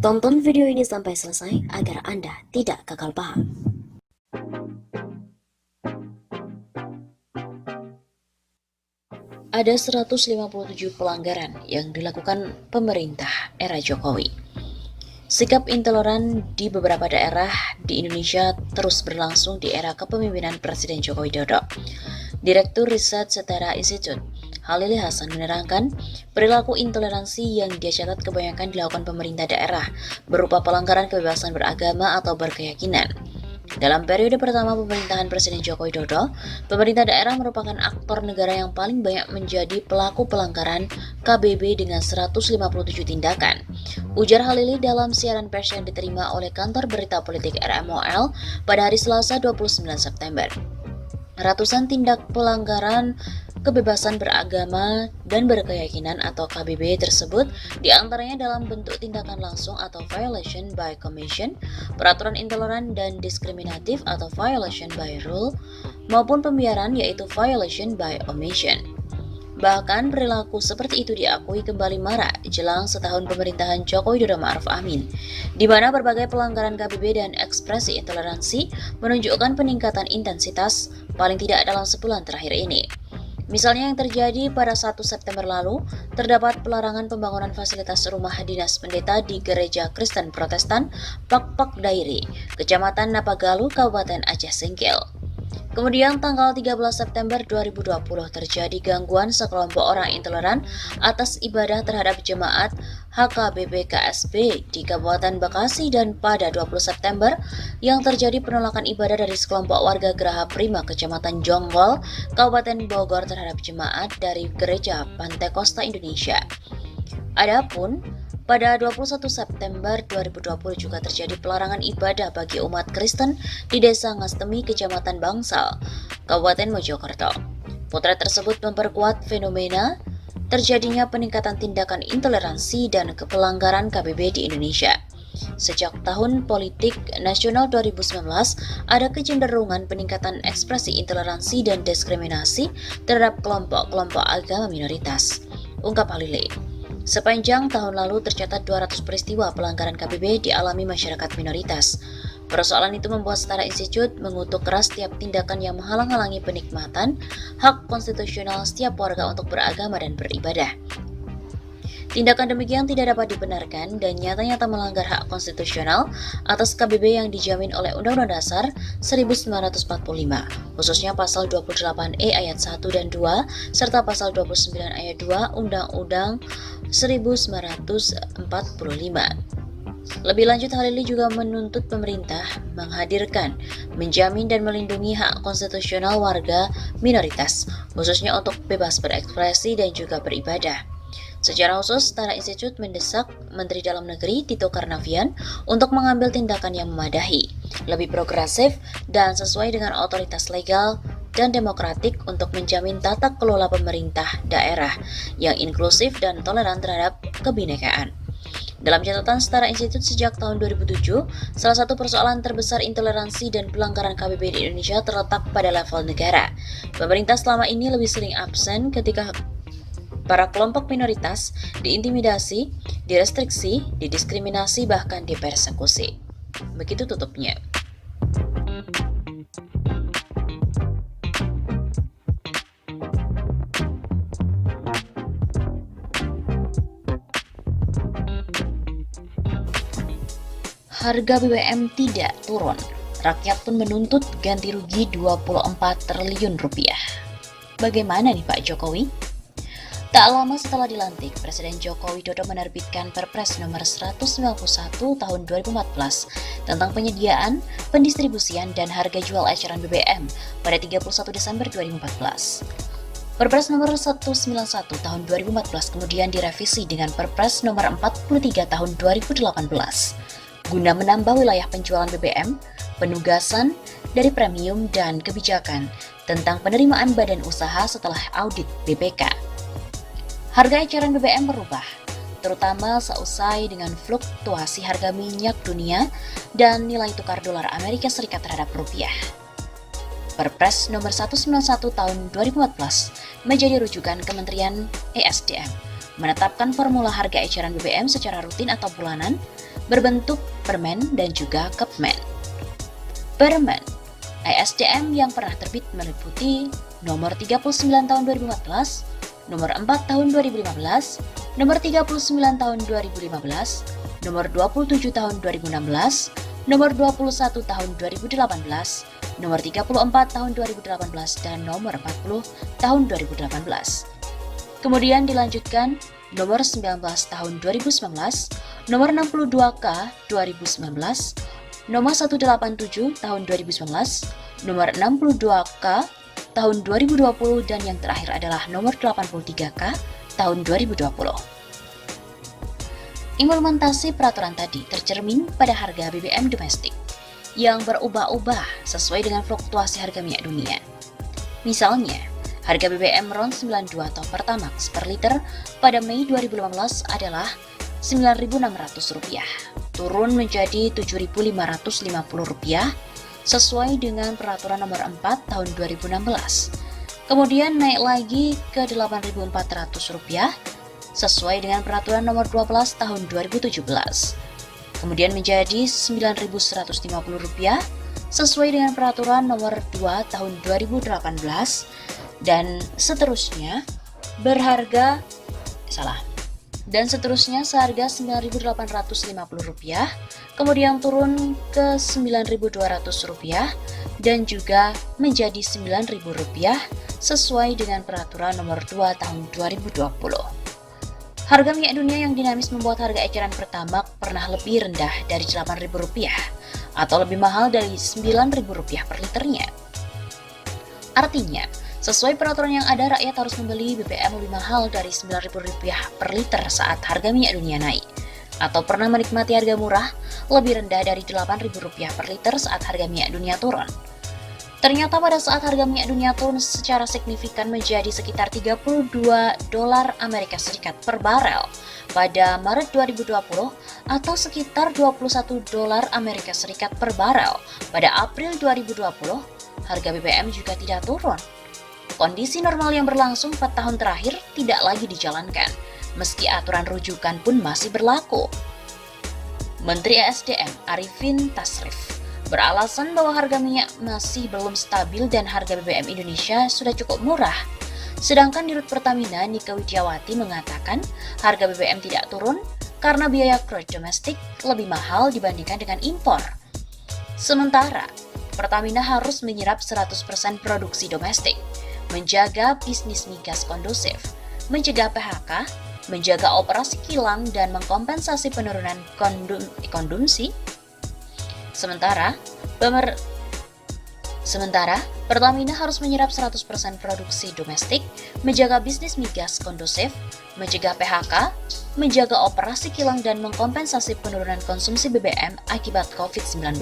Tonton video ini sampai selesai agar Anda tidak gagal paham. Ada 157 pelanggaran yang dilakukan pemerintah era Jokowi. Sikap intoleran di beberapa daerah di Indonesia terus berlangsung di era kepemimpinan Presiden Joko Widodo. Direktur Riset Setara Institute, Halili Hasan menerangkan, perilaku intoleransi yang dia catat kebanyakan dilakukan pemerintah daerah berupa pelanggaran kebebasan beragama atau berkeyakinan. Dalam periode pertama pemerintahan Presiden Joko Widodo, pemerintah daerah merupakan aktor negara yang paling banyak menjadi pelaku pelanggaran KBB dengan 157 tindakan. Ujar Halili dalam siaran pers yang diterima oleh kantor berita politik RMOL pada hari Selasa 29 September. Ratusan tindak pelanggaran kebebasan beragama dan berkeyakinan atau KBB tersebut diantaranya dalam bentuk tindakan langsung atau violation by commission, peraturan intoleran dan diskriminatif atau violation by rule, maupun pembiaran yaitu violation by omission. Bahkan perilaku seperti itu diakui kembali marak jelang setahun pemerintahan Joko Widodo Ma'ruf Amin, di mana berbagai pelanggaran KBB dan ekspresi intoleransi menunjukkan peningkatan intensitas paling tidak dalam sebulan terakhir ini. Misalnya yang terjadi pada 1 September lalu, terdapat pelarangan pembangunan fasilitas rumah dinas pendeta di Gereja Kristen Protestan Pak Dairi, Kecamatan Napagalu, Kabupaten Aceh Singkil. Kemudian tanggal 13 September 2020 terjadi gangguan sekelompok orang intoleran atas ibadah terhadap jemaat HKBP KSB di Kabupaten Bekasi, dan pada 20 September yang terjadi penolakan ibadah dari sekelompok warga Geraha Prima Kecamatan Jonggol, Kabupaten Bogor terhadap jemaat dari Gereja Pantai Kosta Indonesia. Adapun pada 21 September 2020 juga terjadi pelarangan ibadah bagi umat Kristen di Desa Ngastemi, Kecamatan Bangsal, Kabupaten Mojokerto. Potret tersebut memperkuat fenomena terjadinya peningkatan tindakan intoleransi dan pelanggaran KBB di Indonesia. Sejak tahun politik nasional 2019, ada kecenderungan peningkatan ekspresi intoleransi dan diskriminasi terhadap kelompok-kelompok agama minoritas, ungkap Halili. Sepanjang tahun lalu tercatat 200 peristiwa pelanggaran KBB dialami masyarakat minoritas. Persoalan itu membuat Setara Institute mengutuk keras setiap tindakan yang menghalang-halangi penikmatan hak konstitusional setiap warga untuk beragama dan beribadah. Tindakan demikian tidak dapat dibenarkan dan nyata-nyata melanggar hak konstitusional atas KBB yang dijamin oleh Undang-Undang Dasar 1945, khususnya Pasal 28E ayat 1 dan 2, serta Pasal 29 ayat 2 Undang-Undang 1945. Lebih lanjut, Halili juga menuntut pemerintah menghadirkan, menjamin dan melindungi hak konstitusional warga minoritas, khususnya untuk bebas berekspresi dan juga beribadah. Secara khusus, Setara Institute mendesak Menteri Dalam Negeri Tito Karnavian untuk mengambil tindakan yang memadahi, lebih progresif, dan sesuai dengan otoritas legal dan demokratik untuk menjamin tata kelola pemerintah daerah yang inklusif dan toleran terhadap kebinekaan. Dalam catatan Setara Institute sejak tahun 2007, salah satu persoalan terbesar intoleransi dan pelanggaran KBB di Indonesia terletak pada level negara. Pemerintah selama ini lebih sering absen ketika para kelompok minoritas diintimidasi, direstriksi, didiskriminasi, bahkan dipersekusi. Begitu tutupnya. Harga BBM tidak turun. Rakyat pun menuntut ganti rugi 24 triliun rupiah. Bagaimana nih Pak Jokowi? Tak lama setelah dilantik, Presiden Joko Widodo menerbitkan Perpres nomor 191 tahun 2014 tentang penyediaan, pendistribusian, dan harga jual eceran BBM pada 31 Desember 2014. Perpres nomor 191 tahun 2014 kemudian direvisi dengan Perpres nomor 43 tahun 2018 guna menambah wilayah penjualan BBM, penugasan dari premium, dan kebijakan tentang penerimaan badan usaha setelah audit BPK. Harga eceran BBM berubah, terutama seusai dengan fluktuasi harga minyak dunia dan nilai tukar dolar Amerika Serikat terhadap rupiah. Perpres nomor 191 tahun 2014 menjadi rujukan Kementerian ESDM, menetapkan formula harga eceran BBM secara rutin atau bulanan, berbentuk permen dan juga kapmen. Permen ISDM yang pernah terbit meliputi nomor 39 tahun 2014, nomor 4 tahun 2015, nomor 39 tahun 2015, nomor 27 tahun 2016, nomor 21 tahun 2018, nomor 34 tahun 2018, dan nomor 40 tahun 2018. Kemudian dilanjutkan nomor 19 tahun 2019, nomor 62K 2019, nomor 187 tahun 2019, nomor 62K tahun 2020, dan yang terakhir adalah nomor 83K tahun 2020. Implementasi peraturan tadi tercermin pada harga BBM domestik yang berubah-ubah sesuai dengan fluktuasi harga minyak dunia. Misalnya, harga BBM RON 92 atau Pertamax per liter pada Mei 2015 adalah Rp9.600, turun menjadi Rp7.550 sesuai dengan peraturan nomor 4 tahun 2016. Kemudian naik lagi ke Rp8.400 sesuai dengan peraturan nomor 12 tahun 2017. Kemudian menjadi Rp9.150 sesuai dengan peraturan nomor 2 tahun 2018, dan seterusnya seharga Rp9.850, kemudian turun ke Rp9.200 dan juga menjadi Rp9.000 sesuai dengan peraturan nomor 2 tahun 2020. Harga minyak dunia yang dinamis membuat harga eceran Pertamax pernah lebih rendah dari Rp8.000 atau lebih mahal dari Rp9.000 per liternya. Artinya, sesuai peraturan yang ada, rakyat harus membeli BBM lebih mahal dari Rp9.000 per liter saat harga minyak dunia naik, atau pernah menikmati harga murah lebih rendah dari Rp8.000 per liter saat harga minyak dunia turun. Ternyata pada saat harga minyak dunia turun secara signifikan menjadi sekitar $32 per barel pada Maret 2020 atau sekitar $21 per barel pada April 2020, harga BBM juga tidak turun. Kondisi normal yang berlangsung 4 tahun terakhir tidak lagi dijalankan, meski aturan rujukan pun masih berlaku. Menteri ESDM Arifin Tasrif beralasan bahwa harga minyak masih belum stabil dan harga BBM Indonesia sudah cukup murah. Sedangkan Dirut Pertamina Nike Widiawati mengatakan harga BBM tidak turun karena biaya crude domestik lebih mahal dibandingkan dengan impor. Sementara, Pertamina harus menyerap 100% produksi domestik, menjaga bisnis migas kondusif, mencegah PHK, menjaga operasi kilang, dan mengkompensasi penurunan konsumsi. Sementara, Pertamina harus menyerap 100% produksi domestik, menjaga bisnis migas kondusif, mencegah PHK, menjaga operasi kilang, dan mengkompensasi penurunan konsumsi BBM akibat COVID-19.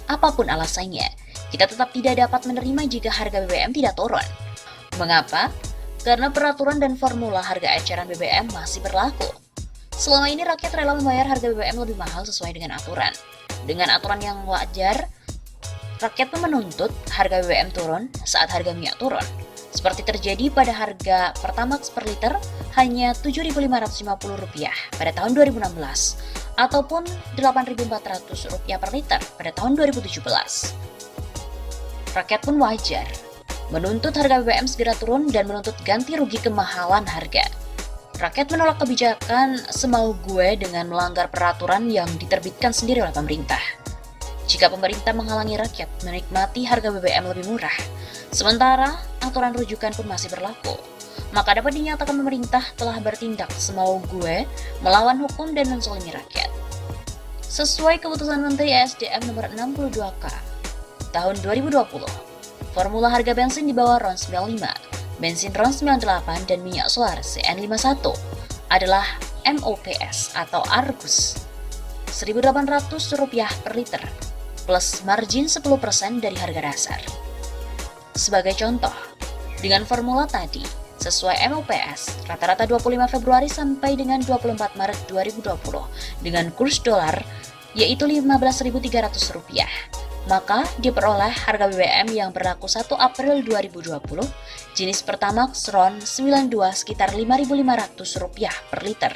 Apapun alasannya, kita tetap tidak dapat menerima jika harga BBM tidak turun. Mengapa? Karena peraturan dan formula harga eceran BBM masih berlaku. Selama ini rakyat rela membayar harga BBM lebih mahal sesuai dengan aturan. Dengan aturan yang wajar, rakyat pun menuntut harga BBM turun saat harga minyak turun. Seperti terjadi pada harga Pertamax per liter hanya Rp7.550 pada tahun 2016 ataupun Rp8.400 per liter pada tahun 2017. Rakyat pun wajar menuntut harga BBM segera turun dan menuntut ganti rugi kemahalan harga. Rakyat menolak kebijakan semau gue dengan melanggar peraturan yang diterbitkan sendiri oleh pemerintah. Jika pemerintah menghalangi rakyat menikmati harga BBM lebih murah, sementara aturan rujukan pun masih berlaku, maka dapat dinyatakan pemerintah telah bertindak semau gue melawan hukum dan menzalimi rakyat. Sesuai keputusan Menteri ESDM nomor 62K tahun 2020, formula harga bensin di bawah RON 95, bensin RON 98, dan minyak solar CN51 adalah MOPS atau Argus Rp1.800 per liter plus margin 10% dari harga dasar. Sebagai contoh, dengan formula tadi, sesuai MOPS, rata-rata 25 Februari sampai dengan 24 Maret 2020 dengan kurs dolar yaitu Rp15.300, maka diperoleh harga BBM yang berlaku 1 April 2020 jenis Pertamax RON 92 sekitar Rp5.500 per liter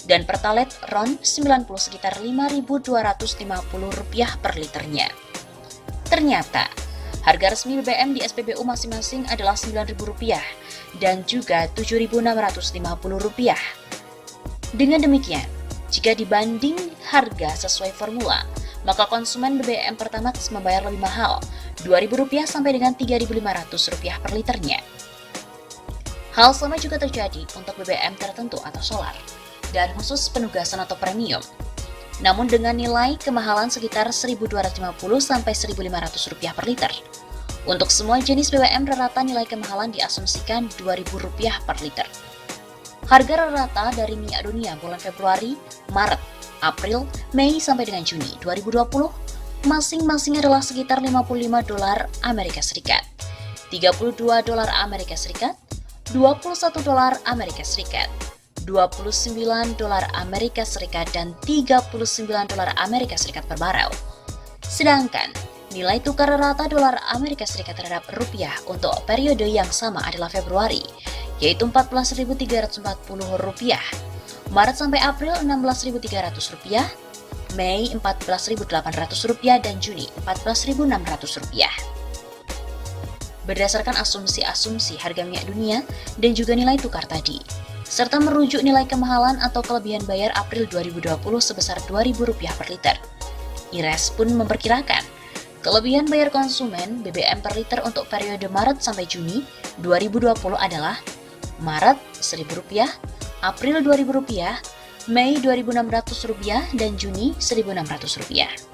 dan Pertalite RON 90 sekitar Rp5.250 per liternya. Ternyata, harga resmi BBM di SPBU masing-masing adalah Rp9.000 dan juga Rp7.650. Dengan demikian, jika dibanding harga sesuai formula, maka konsumen BBM Pertamax membayar lebih mahal, Rp2.000 sampai dengan Rp3.500 per liternya. Hal sama juga terjadi untuk BBM tertentu atau solar, dan khusus penugasan atau premium. Namun dengan nilai kemahalan sekitar Rp1.250 sampai Rp1.500 per liter. Untuk semua jenis BBM rata nilai kemahalan diasumsikan Rp2.000 per liter. Harga rata dari minyak dunia bulan Februari, Maret, April, Mei sampai dengan Juni 2020 masing-masing adalah sekitar $55 Amerika Serikat, $32 Amerika Serikat, $21 Amerika Serikat, $29 Amerika Serikat, dan $39 Amerika Serikat per barel. Sedangkan nilai tukar rata dolar Amerika Serikat terhadap rupiah untuk periode yang sama adalah Februari, yaitu Rp14.340, Maret sampai April Rp16.300, Mei Rp14.800, dan Juni Rp14.600. Berdasarkan asumsi-asumsi harga minyak dunia dan juga nilai tukar tadi, serta merujuk nilai kemahalan atau kelebihan bayar April 2020 sebesar Rp2.000 per liter. IRES pun memperkirakan kelebihan bayar konsumen BBM per liter untuk periode Maret sampai Juni 2020 adalah Maret Rp1.000, April Rp2.000, Mei Rp2.600, dan Juni Rp1.600.